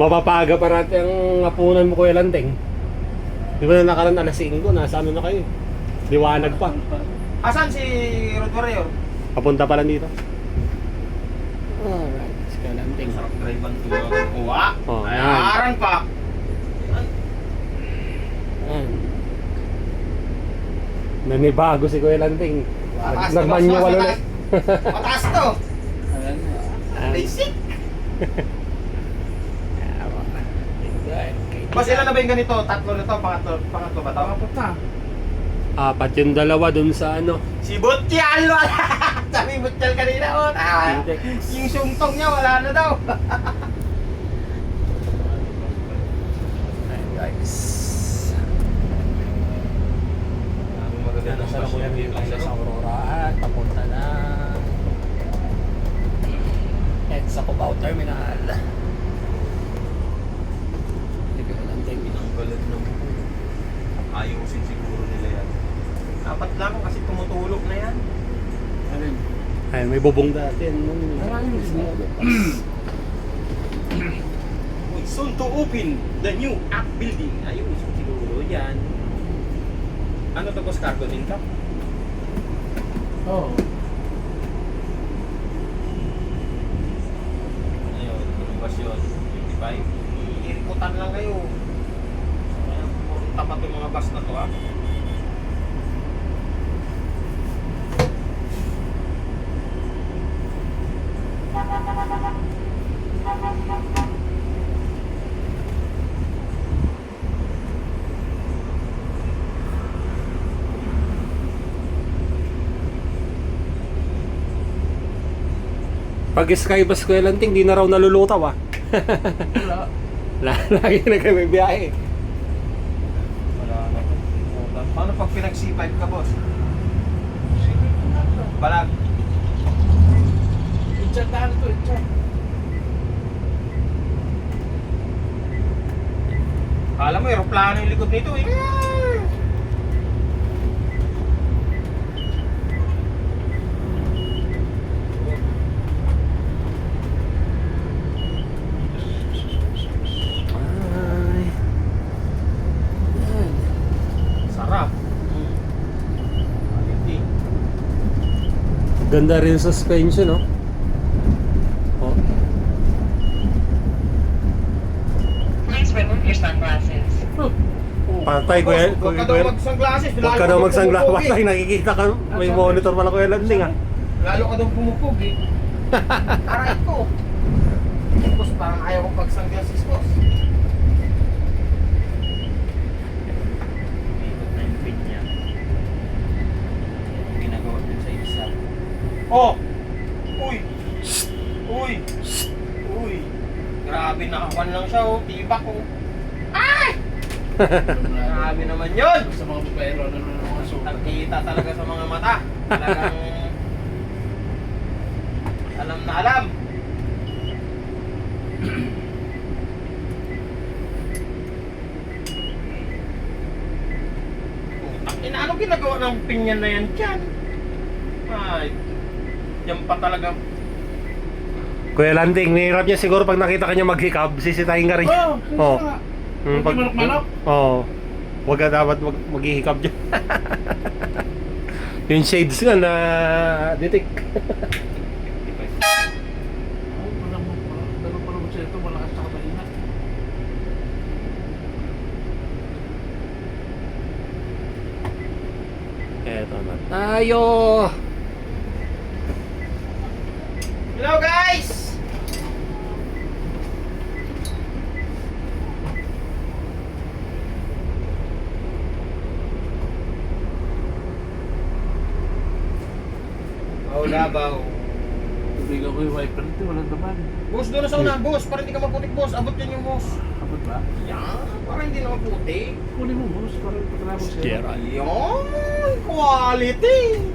Mapapaga pa natin ang hapunan mo, Kuya Landing. Di ba na nakaran alas 5, nasa ano na kayo? Liwanag pa. Asan si Rod Warrior? Papunta pa lang dito. Alright, Kuya Landing. Sarap drive ang tulog. Uwa. Oh, Ay, yan. arang pa. Nanibago si Kuya Landing. Mataas to, Nagmanual boss, ulit. Mataas to. Basic. Boss, ilan na ba yung ganito? Tatlo na to? Pangatlo ba to? Apat na. Apat yung dalawa dun sa ano. Si Butchal! Sabi Butchal kanina, oh, tama. Yung sungtong niya, wala na daw. Ayan guys. Magaganda Sa Kuya Landing tayo sa Aurora at papunta na sa Cubao Terminal. Kuya Landing. Ang galit ng ayusin siguro nila yan. Dapat lang kasi tumutulog na yan. Alin? Ayun, may bubong dati. Soon to open the new app building. Ayusin siguro yan. Ano to, boss? Cargo din ka? Oo. Ayun, lumabas yun. 55. Iirikutan lang kayo. Ayan, puro tapat yung mga bus na to, ha? Pag Skybus Kuya Landing, di na raw nalulutaw ah. Wala. Lagi na kami biyahe. Wala na to. Paano pag pinag-C5 ka, boss? Balag. Itchandahan to, itchan. Kala mo, aeroplano yung likod nito, eh. Ay. Yan. Sarap. Quality. Ganda rin yung suspension, no? Oh. Please remove your sunglasses. Patay, Kuya. Huwag ka daw mag-sunglasses. Huwag ka daw magsanglas. Patay, nakikita ka. May monitor pala Kuya Landing, ah. Lalo ka daw pumupog, eh. Aray ko. Boss, parang ayaw kong pag-sunglasses, boss. Ikot na yung pin niya. Ginagawa din sa isa. Oh! Uy! Uy! Uy! Grabe, nakakuan lang siya, oh. Tibak, oh. Ay! Grabe naman yun! Sa mga bupero, ano na mga sukat. Nakita talaga sa mga mata. Talagang alam na alam. Ina, ano ginagawa ng pinyan na yan dyan? Ay, yan pa talaga. Kuya Landing, nihirap niya siguro pag nakita ka niya maghikab, sisitahin ka rin. Oo, Pag manok-manok. Oo. Wag ka dapat maghihikab dyan. Yung shades nga na detect. Ganun pa naman siya ito, malakas sa katalina. Eto na tayo. Hello guys! Oh, Davao. Tubigan ko yung wiper nito, walang naman. Boss, doon na sa una, boss. Para hindi ka maputik, boss. Abot yan yung boss. Abot ba? Yan, para hindi na maputik. Kunin mo, boss, para pagkakabos Sierra. Yan, quality.